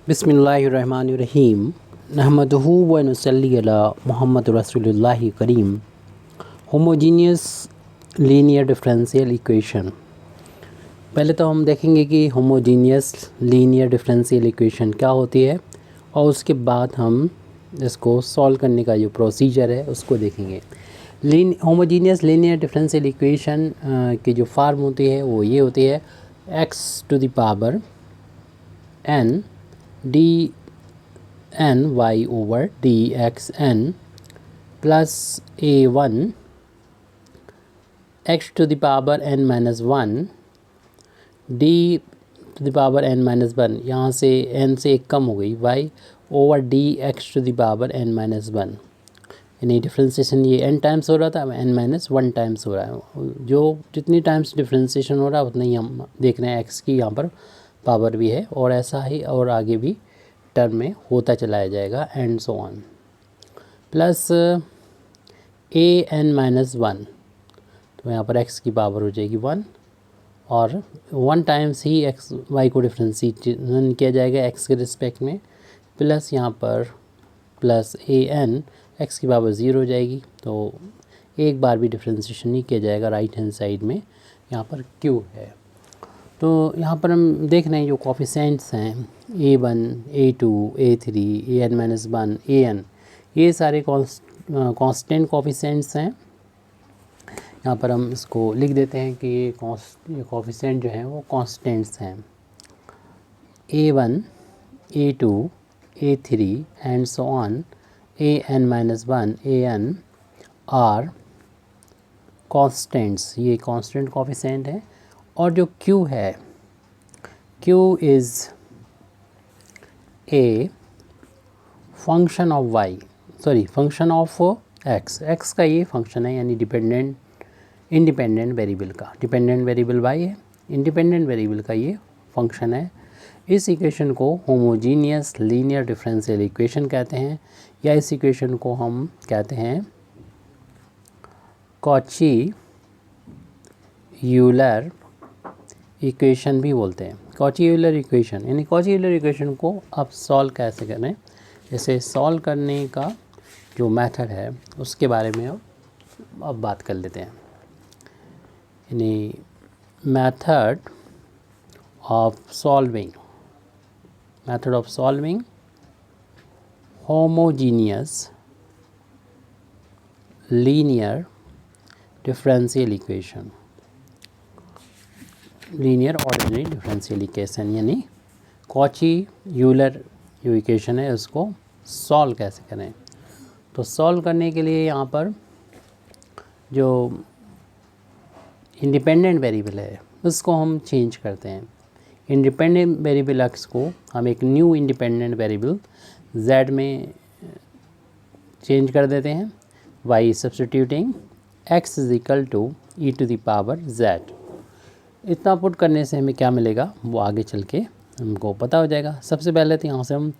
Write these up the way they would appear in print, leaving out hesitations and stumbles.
बिस्मिल्लाहिर्रहमानिर्रहीम नहमदुहु व नुसल्ली अला मुहम्मद रसूलुल्लाहि करीम। Homogeneous linear differential equation. पहले तो हम देखेंगे कि होमोजीनियस लीनियर डिफरेंशियल इक्वेशन क्या होती है और उसके बाद हम इसको सॉल्व करने का जो प्रोसीजर है उसको देखेंगे। होमोजीनियस लीनियर डिफरेंशियल इक्वेशन की जो फार्म होती है वो ये होती है x to the power n D N Y over D X N plus A one X to the power N minus one D to the power N minus one, यहाँ से एन से एक कम हो गई, Y over D X to the power N minus one. यानी differentiation ये N times हो रहा था, एन माइनस वन टाइम्स हो रहा है। जो जितनी टाइम्स डिफ्रेंसिएशन हो रहा है उतना ही हम देख रहे हैं एक्स की यहाँ पर पावर भी है, और ऐसा ही और आगे भी टर्म में होता चलाया जाएगा and so on. Plus A N minus one, तो यहाँ पर एक्स की पावर हो जाएगी वन, और वन टाइम्स ही एक्स वाई को डिफ्रेंशिएशन किया जाएगा एक्स के रिस्पेक्ट में, प्लस यहाँ पर प्लस ए एन एक्स की पावर ज़ीरो हो जाएगी, तो एक बार भी डिफ्रेंशिएशन नहीं किया जाएगा राइट हैंड साइड में। यहाँ पर क्यू है, तो यहाँ पर हम देख रहे हैं जो कोफिशिएंट्स हैं a1, a2, a3, an minus one, an, ये सारे कांस्टेंट कोफिशिएंट्स हैं। यहाँ पर हम इसको लिख देते हैं कि ये कोफिशिएंट जो हैं वो कांस्टेंट्स हैं। a1, a2, a3 and so on, an minus one, an are constants, ये कांस्टेंट कोफिशिएंट है। और जो q है, q is a function of y, sorry function of x का ये फंक्शन है, यानी इंडिपेंडेंट वेरिएबल का, डिपेंडेंट वेरिएबल y है, इंडिपेंडेंट वेरिएबल का ये फंक्शन है। इस इक्वेशन को होमोजीनियस लीनियर डिफरेंशियल इक्वेशन कहते हैं, या इस इक्वेशन को हम कहते हैं कॉची यूलर इक्वेशन भी बोलते हैं। कॉची यूलर इक्वेशन, यानी कॉची यूलर इक्वेशन को अब सॉल्व कैसे करें, जैसे सॉल्व करने का जो मेथड है उसके बारे में अब बात कर लेते हैं। यानी method of solving homogeneous linear differential equation, linear ordinary differential equation, यानी कॉची यूलर जो इक्वेशन है उसको सॉल्व कैसे करें। तो सॉल्व करने के लिए यहाँ पर जो इंडिपेंडेंट वेरिएबल है उसको हम चेंज करते हैं। इंडिपेंडेंट वेरिएबल x को हम एक न्यू इंडिपेंडेंट वेरिएबल z में चेंज कर देते हैं। y substituting x is equal to E to the power z। इतना पुट करने से हमें क्या मिलेगा वो आगे चल के हमको पता हो जाएगा। सबसे पहले तो यहाँ से हम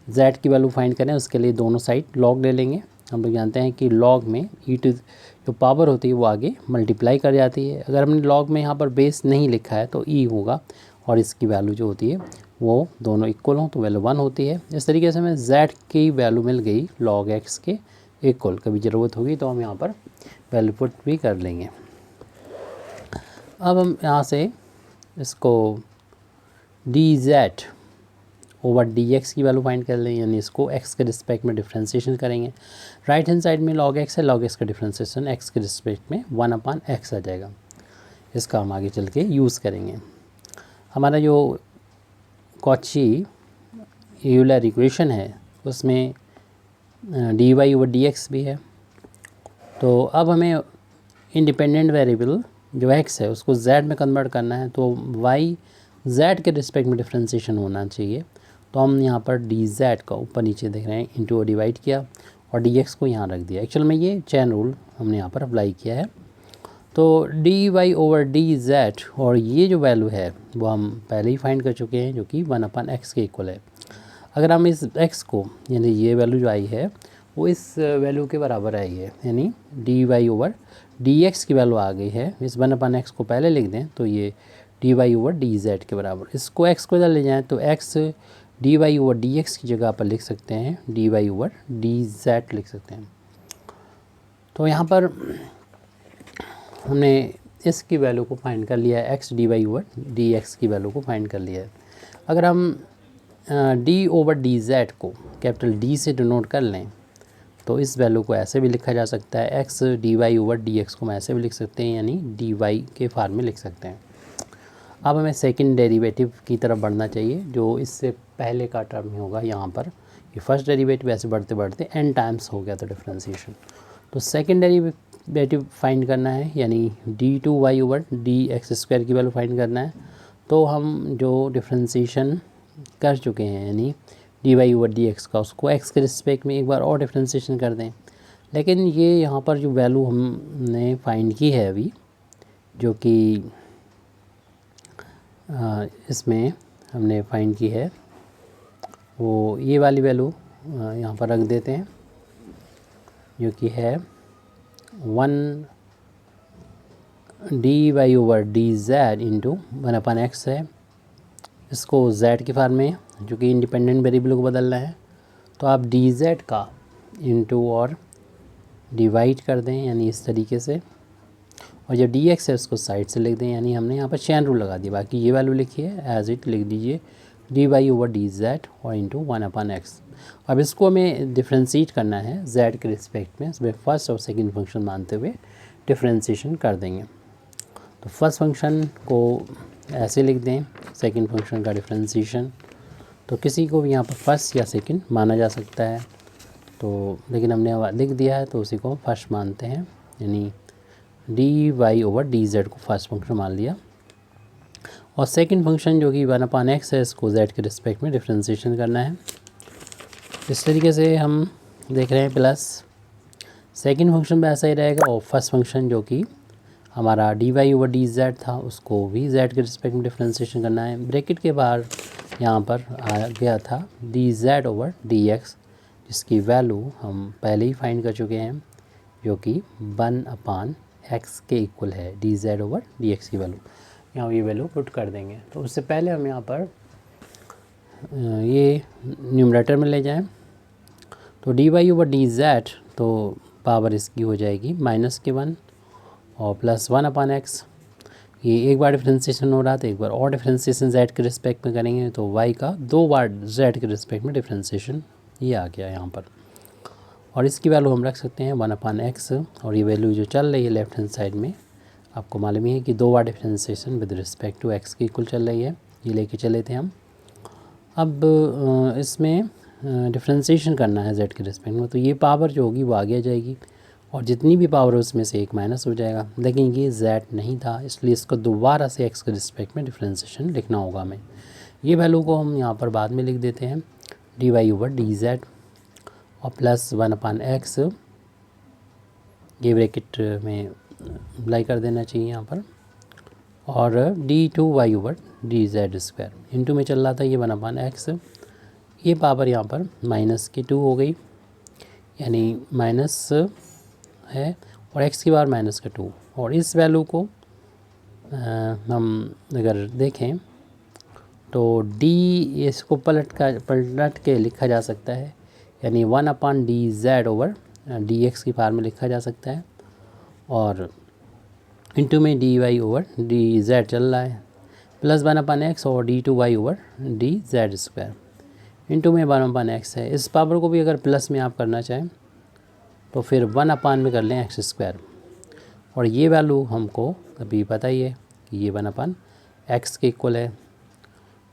z की वैल्यू फाइंड करें, उसके लिए दोनों साइड लॉग ले लेंगे। हम लोग जानते हैं कि लॉग में ई टू जो पावर होती है वो आगे मल्टीप्लाई कर जाती है। अगर हमने लॉग में यहाँ पर बेस नहीं लिखा है तो ई होगा, और इसकी वैल्यू जो होती है वो दोनों इक्वल हों तो वैल्यू 1 होती है। इस तरीके से हमें z की वैल्यू मिल गई log x के इक्वल। कभी ज़रूरत होगी तो हम यहाँ पर वैल्यू पुट भी कर लेंगे। अब हम यहाँ से इसको dz ओवर dx की वैल्यू फाइंड कर लें, यानी इसको x के रिस्पेक्ट में डिफ्रेंशिएशन करेंगे। राइट हैंड साइड में log x है, log x का डिफ्रेंशिएशन x के रिस्पेक्ट में 1/x आ जाएगा। इसका हम आगे चल के यूज़ करेंगे। हमारा जो कॉची यूलर इक्वेशन है उसमें dy ओवर dx भी है। तो अब हमें इंडिपेंडेंट वेरिएबल जो x है उसको z में कन्वर्ट करना है, तो y z के रिस्पेक्ट में डिफ्रेंशिएशन होना चाहिए। तो हम यहाँ पर dz का ऊपर नीचे देख रहे हैं इंटू डिवाइड किया और dx को यहाँ रख दिया। एक्चुअल में ये चेन रूल हमने यहाँ पर अप्लाई किया है। तो dy ओवर dz, और ये जो वैल्यू है वो हम पहले ही फाइंड कर चुके हैं जो कि 1/x के इक्वल है। अगर हम इस x को, यानी ये वैल्यू जो आई है वो इस वैल्यू के बराबर आई है, यानी dy ओवर dx की वैल्यू आ गई है। इस 1/x को पहले लिख दें तो ये dy ओवर dz के बराबर। इसको x को इधर ले जाएँ तो x D Y over D x की जगह पर लिख सकते हैं D Y over D Z लिख सकते हैं। तो यहाँ पर हमने इसकी वैल्यू को फाइंड कर लिया है, x d Y over D x की वैल्यू को फाइंड कर लिया है। अगर हम डी ओवर डी जेड को कैपिटल डी से डिनोट कर लें तो इस वैल्यू को ऐसे भी लिखा जा सकता है, x d Y over D x को हम ऐसे भी लिख सकते हैं, यानी डी वाई के फॉर्म में लिख सकते हैं। अब हमें सेकंड डेरिवेटिव की तरफ बढ़ना चाहिए, जो इससे पहले का टर्म ही होगा। यहाँ पर ये फर्स्ट डेरिवेटिव ऐसे बढ़ते बढ़ते n टाइम्स हो गया था डिफ्रेंशिएशन। तो सेकंड डेरिवेटिव फाइंड करना है, यानी d two y over D x square की वैल्यू फाइंड करना है। तो हम जो डिफ्रेंशिएशन कर चुके हैं, यानी d Y over D x का, उसको एक्स के रिस्पेक्ट में एक बार और डिफ्रेंशिएशन कर दें। लेकिन ये यहाँ पर जो वैल्यू हमने फाइंड की है अभी, जो कि इसमें हमने फाइंड की है, वो ये वाली वैल्यू यहाँ पर रख देते हैं, जो कि है 1 d Y over D z into 1/x है। इसको z के फॉर्म में, जो कि इंडिपेंडेंट वेरिएबल को बदलना है, तो आप डी जेड का इंटू और डिवाइड कर दें, यानी इस तरीके से। और जो डी एक्स है उसको साइड से लिख दें, यानी हमने यहाँ पर चैन रूल लगा दी। बाकी ये वैल्यू लिखिए एज इट, लिख दीजिए d Y over D z और इंटू 1/x। अब इसको हमें डिफ्रेंशिएट करना है z के रिस्पेक्ट में, इसमें फर्स्ट और सेकंड फंक्शन मानते हुए डिफ्रेंशिएशन कर देंगे। तो फर्स्ट फंक्शन को ऐसे लिख दें, सेकंड फंक्शन का डिफ्रेंशिएशन। तो किसी को भी यहाँ पर फर्स्ट या सेकंड माना जा सकता है, तो लेकिन हमने लिख दिया है तो उसी को फर्स्ट मानते हैं, यानी d Y over D z को फर्स्ट फंक्शन मान लिया। और सेकंड फंक्शन जो कि 1/x है, इसको z के रिस्पेक्ट में डिफ्रेंशिएशन करना है। इस तरीके से हम देख रहे हैं, प्लस सेकंड फंक्शन भी ऐसा ही रहेगा, और फर्स्ट फंक्शन जो कि हमारा d Y over D z था, उसको भी z के रिस्पेक्ट में डिफ्रेंशिएशन करना है। ब्रैकेट के बाहर यहाँ पर आ गया था D Z over D x, जिसकी वैल्यू हम पहले ही फाइंड कर चुके हैं, जो कि 1/x के इक्वल है, D Z over D x की वैल्यू। यहाँ ये वैल्यू पुट कर देंगे। तो उससे पहले हम यहाँ पर ये न्यूमरेटर में ले जाएं, तो d Y over D z, तो पावर इसकी हो जाएगी -1 और प्लस 1/x। ये एक बार डिफ्रेंशिएशन हो रहा था, एक बार और डिफ्रेंशिएशन z के रिस्पेक्ट में करेंगे, तो y का 2 बार z के रिस्पेक्ट में डिफ्रेंशिएशन ये आ गया यहाँ पर। और इसकी वैल्यू हम रख सकते हैं 1/x, और ये वैल्यू जो चल रही है लेफ्ट हैंड साइड में, आपको मालूम ही है कि 2 बार differentiation with respect to x की इक्वल चल रही है, ये लेके चले थे हम। अब इसमें डिफ्रेंशिएशन करना है z के रिस्पेक्ट में, तो ये पावर जो होगी वो आगे आ जाएगी, और जितनी भी पावर है उसमें से एक माइनस हो जाएगा। लेकिन ये z नहीं था, इसलिए इसको दोबारा से x के रिस्पेक्ट में डिफ्रेंशिएशन लिखना होगा हमें। ये वैल्यू को हम यहाँ पर बाद में लिख देते हैं, D Y over D z और प्लस 1/x, ये ब्रैकेट में अप्लाई कर देना चाहिए यहाँ पर, और d two y over D z square, into में चल रहा था ये 1/x, ये पावर यहाँ पर -2 हो गई, यानी माइनस है और x की बार -2। और इस वैल्यू को हम अगर देखें तो d, इसको पलट के लिखा जा सकता है, यानी 1/dz ओवर dx की फार्म में लिखा जा सकता है, और इंटू में dy ओवर dz चल रहा है, प्लस 1/x और d2y over dz square, into में 1/x है। इस पावर को भी अगर प्लस में आप करना चाहें तो फिर 1/, में कर लें x स्क्वायर, और ये वैल्यू हमको अभी पता ही है कि ये 1/x के इक्वल है,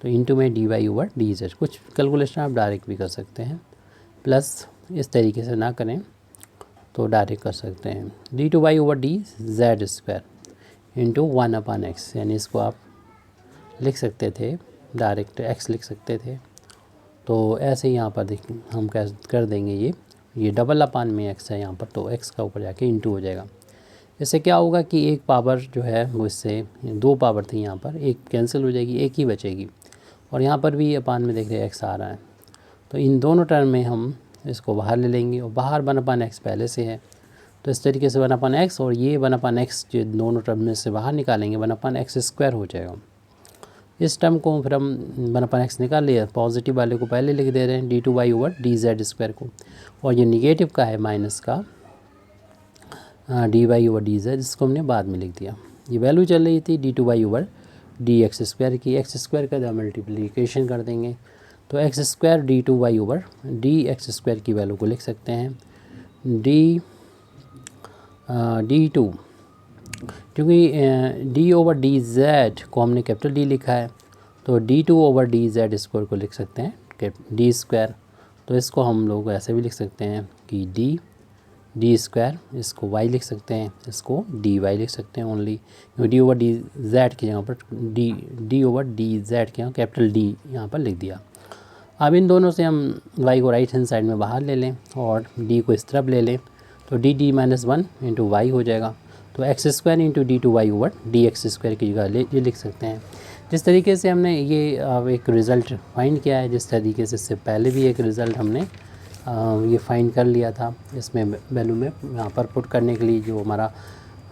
तो इंटू में d Y over D z. कुछ कैलकुलेशन आप डायरेक्ट भी कर सकते हैं, प्लस इस तरीके से ना करें तो डायरेक्ट कर सकते हैं, d two y over D z square into 1/x, यानी इसको आप लिख सकते थे डायरेक्ट x लिख सकते थे। तो ऐसे ही यहाँ पर देख हम कर देंगे, ये डबल अपान में x है यहाँ पर, तो x का ऊपर जाके इंटू हो जाएगा। इससे क्या होगा कि एक पावर जो है वो, इससे 2 पावर थी यहाँ पर, एक कैंसिल हो जाएगी, एक ही बचेगी, और यहाँ पर भी अपान में देख रहे x आ रहा है, तो इन दोनों टर्म में हम इसको बाहर ले लेंगे, और बाहर 1/x पहले से है, तो इस तरीके से 1/x और ये 1/x जो दोनों टर्म में से बाहर निकालेंगे 1/x स्क्वायर हो जाएगा। इस टर्म को फिर हम 1/x निकाल लिया, पॉजिटिव वाले को पहले लिख दे रहे हैं d2y/dz² को, और ये निगेटिव का है माइनस का dy/dz, जिसको हमने बाद में लिख दिया। ये वैल्यू चल रही थी d2y/dx² की, x² का जब मल्टीप्लिकेशन कर देंगे तो x² d2y/dx² की वैल्यू को लिख सकते हैं d2, क्योंकि d/dz को हमने कैपिटल D लिखा है तो d2/dz² को लिख सकते हैं d²। तो इसको हम लोग ऐसे भी लिख सकते हैं कि d², इसको y लिख सकते हैं, इसको dy लिख सकते हैं ओनली, d/dz की जगह पर d/dz की जगह कैपिटल D यहाँ पर लिख दिया। अब इन दोनों से हम y को राइट हैंड साइड में बाहर ले लें और d को इस तरफ ले लें तो d-1 इंटू y हो जाएगा। तो x² इंटू d2y/dx² की जगह ये लिख सकते हैं। जिस तरीके से हमने ये अब एक रिज़ल्ट फाइंड किया है, जिस तरीके से इससे पहले भी एक रिज़ल्ट हमने ये फाइंड कर लिया था, इसमें वैल्यू में यहाँ पर पुट करने के लिए जो हमारा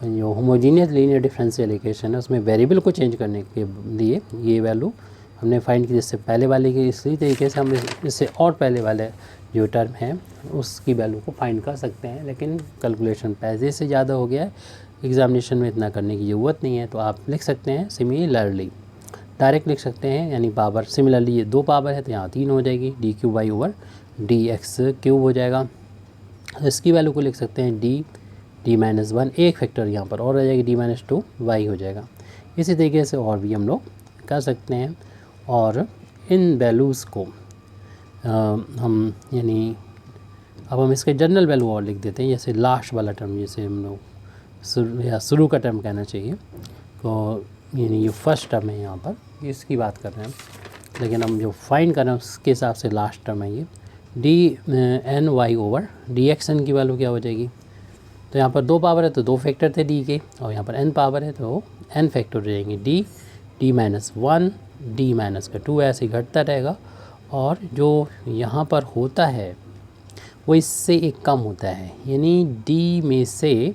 जो होमोजीनियस लीनियर डिफरेंशियल इक्वेशन है उसमें वेरिएबल को चेंज करने के लिए ये वैल्यू हमने फाइंड की, जिससे पहले वाले की इसी तरीके से हम इससे और पहले वाले जो टर्म है उसकी वैल्यू को फाइंड कर सकते हैं। लेकिन कैलकुलेशन पैसे से ज़्यादा हो गया है, एग्जामिनेशन में इतना करने की ज़रूरत नहीं है, तो आप लिख सकते हैं सिमिलरली, डायरेक्ट लिख सकते हैं, यानी पावर सिमिलरली ये 2 पावर है तो यहाँ 3 हो जाएगी, d3y/dx³ हो जाएगा। इसकी वैल्यू को लिख सकते हैं d-1, एक फैक्टर यहाँ पर और आ जाएगी d-2y हो जाएगा। इसी तरीके से और भी हम लोग कर सकते हैं, और इन वैल्यूज़ को हम यानी अब हम इसके जनरल वैल्यू और लिख देते हैं, जैसे लास्ट वाला टर्म, जैसे हम लोग शुरू का टर्म कहना चाहिए, तो यानी ये फर्स्ट टर्म है यहाँ पर, इसकी बात कर रहे हैं, लेकिन हम जो फाइंड कर रहे हैं उसके हिसाब से लास्ट टर्म है ये d/ny/dxn की वैल्यू क्या हो जाएगी। तो यहाँ पर 2 पावर है तो 2 फैक्टर थे d के, और यहाँ पर n पावर है तो n फैक्टर हो जाएंगे, d-1 d-2 ऐसे घटता रहेगा, और जो यहाँ पर होता है वो इससे एक कम होता है, यानी d में से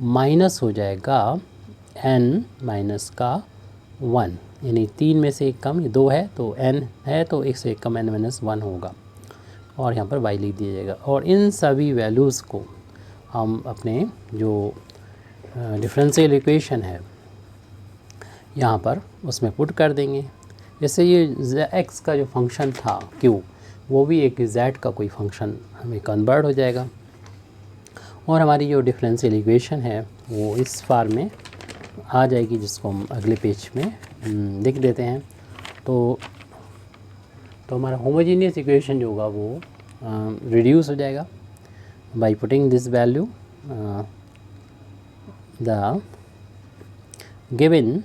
माइनस हो जाएगा n माइनस का 1, यानी 3 में से एक कम, ये 2 है तो n है तो 1 से एक कम n-1 होगा, और यहाँ पर y लिख दिया जाएगा। और इन सभी वैल्यूज़ को हम अपने जो डिफरेंशियल इक्वेशन है यहाँ पर उसमें पुट कर देंगे। जैसे ये x का जो फंक्शन था q, वो भी एक z का कोई फंक्शन हमें कन्वर्ट हो जाएगा, और हमारी जो डिफरेंशियल इक्वेशन है वो इस फॉर्म में आ जाएगी, जिसको हम अगले पेज में लिख देते हैं। तो हमारा होमोजीनियस इक्वेशन जो होगा वो रिड्यूस हो जाएगा by putting this value, the given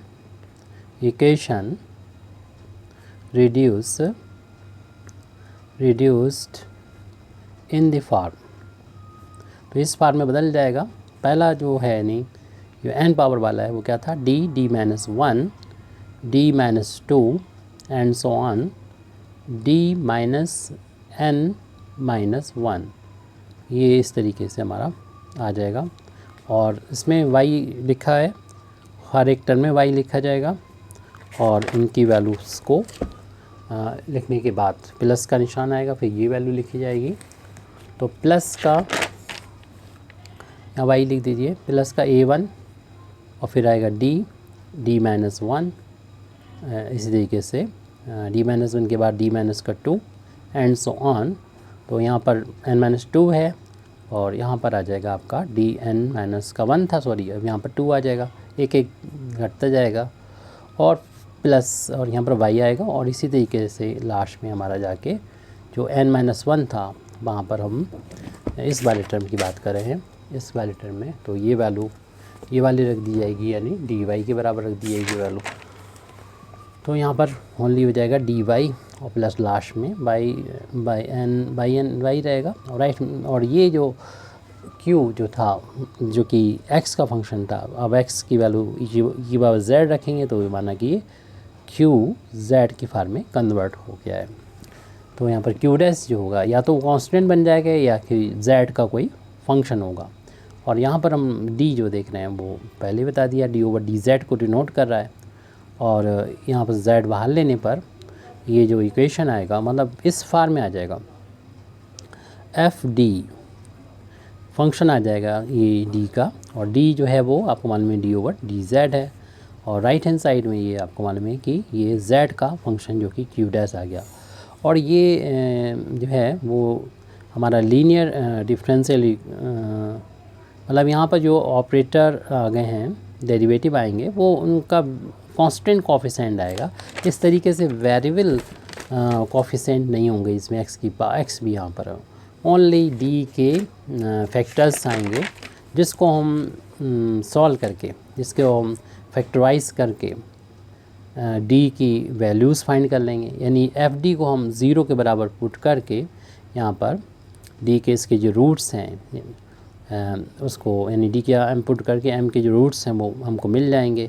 equation reduced in the form, तो इस फॉर्म में बदल जाएगा। पहला जो है नहीं जो n पावर वाला है वो क्या था, d-1 d-2 and so on d-n-1, ये इस तरीके से हमारा आ जाएगा। और इसमें y लिखा है, हर एक टर्म में y लिखा जाएगा, और इनकी वैल्यूज़ को लिखने के बाद प्लस का निशान आएगा, फिर ये वैल्यू लिखी जाएगी। तो प्लस का यहाँ y लिख दीजिए, प्लस का a1, और फिर आएगा d-1, इसी तरीके से d-1 के बाद d-2 एंड सो ऑन। तो यहाँ पर n-2 है, और यहाँ पर आ जाएगा आपका dn-1 था, सॉरी अब यहाँ पर 2 आ जाएगा, एक एक घटता जाएगा, और प्लस, और यहाँ पर y आएगा, और इसी तरीके से लास्ट में हमारा जाके जो n-1 था वहाँ पर हम इस वाले टर्म की बात कर रहे हैं, इस वाले टर्म में तो ये वैल्यू ये वाली रख दी जाएगी, यानी dy के बराबर रख दी जाएगी वैल्यू। तो यहाँ पर ओनली हो जाएगा dy, और प्लस लास्ट में बाई n y रहेगा, और राइट, और ये जो q जो था जो कि x का फंक्शन था, अब x की वैल्यू की पावर z रखेंगे तो माना कि ये q z की फॉर्म में कन्वर्ट हो गया है। तो यहाँ पर q डैश जो होगा या तो कांस्टेंट बन जाएगा या कि z का कोई फंक्शन होगा। और यहाँ पर हम d जो देख रहे हैं वो पहले बता दिया, d/dz को डिनोट कर रहा है, और यहाँ पर z बाहर लेने पर ये जो इक्वेशन आएगा मतलब इस फॉर्म में आ जाएगा, एफ डी फंक्शन आ जाएगा ये d का, और d जो है वो आपको मालूम है d/dz है, और राइट हैंड साइड में ये आपको मालूम है कि ये z का फंक्शन जो कि q डैश आ गया। और ये जो है वो हमारा लीनियर डिफरेंशियल मतलब यहाँ पर जो ऑपरेटर आ गए हैं, डेरिवेटिव आएंगे, वो उनका कांस्टेंट कोफिशिएंट आएगा। इस तरीके से वेरिएबल कोफिशिएंट नहीं होंगे इसमें, x भी यहाँ पर ओनली d के फैक्टर्स आएंगे, जिसको हम सॉल्व करके, जिसको हम फैक्टराइज करके d की वैल्यूज़ फाइंड कर लेंगे। यानी fd को हम 0 के बराबर पुट करके यहाँ पर d के इसके जो रूट्स हैं उसको, यानी d का m पुट करके m के जो रूट्स हैं वो हमको मिल जाएंगे,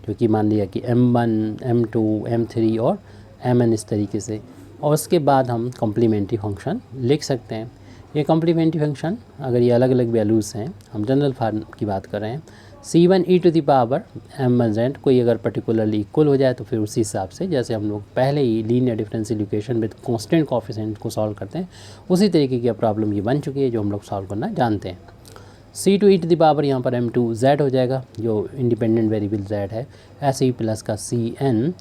जो कि मान लिया कि m1, m2, m3 और mn इस तरीके से। और उसके बाद हम कम्प्लीमेंट्री फंक्शन लिख सकते हैं। ये कम्प्लीमेंट्री फंक्शन अगर ये अलग अलग वैल्यूज़ हैं, हम जनरल फार्म की बात कर रहे हैं, c1e⁻m m1z कोई अगर पर्टिकुलरली इक्वल हो जाए तो फिर उसी हिसाब से, जैसे हम लोग पहले ही linear differential equation with constant coefficient को सॉल्व करते हैं, उसी तरीके की प्रॉब्लम ये बन चुकी है जो हम लोग सॉल्व करना जानते हैं। c2e⁻ यहाँ पर m2z हो जाएगा जो इंडिपेंडेंट वेरिएबल z है, ऐसे ही प्लस का cn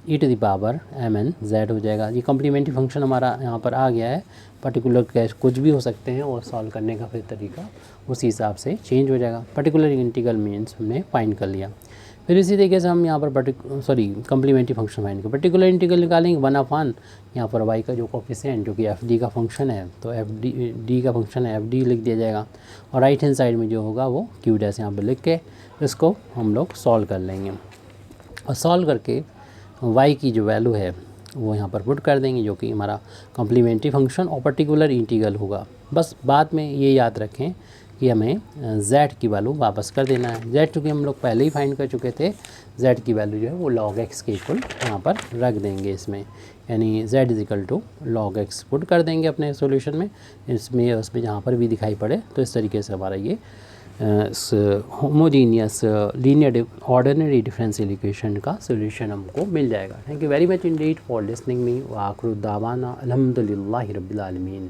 e⁻mn z हो जाएगा। ये कम्प्लीमेंट्री फंक्शन हमारा यहाँ पर आ गया है। पर्टिकुलर कैश कुछ भी हो सकते हैं और सॉल्व करने का फिर तरीका उसी हिसाब से चेंज हो जाएगा। पर्टिकुलर इंटीग्रल मीन्स हमने फाइंड कर लिया। फिर इसी तरीके से हम यहाँ पर कम्प्लीमेंट्री फंक्शन फाइंड कर पर्टिकुलर इंटीग्रल निकालेंगे 1/, यहाँ पर y का जो कोफिशिएंट जो कि fd का फंक्शन है, तो d का फंक्शन है fd लिख दिया जाएगा, और राइट हैंड साइड में जो होगा वो q डैश यहाँ पर लिख के इसको हम लोग सॉल्व कर लेंगे। और सॉल्व करके y की जो वैल्यू है वो यहाँ पर पुट कर देंगे, जो कि हमारा कम्प्लीमेंट्री फंक्शन और पर्टिकुलर इंटीग्रल होगा। बस बाद में ये याद रखें कि हमें z की वैल्यू वापस कर देना है। z चूँकि हम लोग पहले ही फाइंड कर चुके थे, z की वैल्यू जो है वो log x के इक्वल यहाँ पर रख देंगे इसमें, यानी z = log x पुट कर देंगे अपने सॉल्यूशन में, इसमें उसमें जहाँ पर भी दिखाई पड़े। तो इस तरीके से हमारा ये homogeneous linear ordinary differential equation का सॉल्यूशन हमको मिल जाएगा। Thank you very much Indeed for listening me. व आखिर दावाना अल्हम्दुलिल्लाहि रब्बिल आलमीन।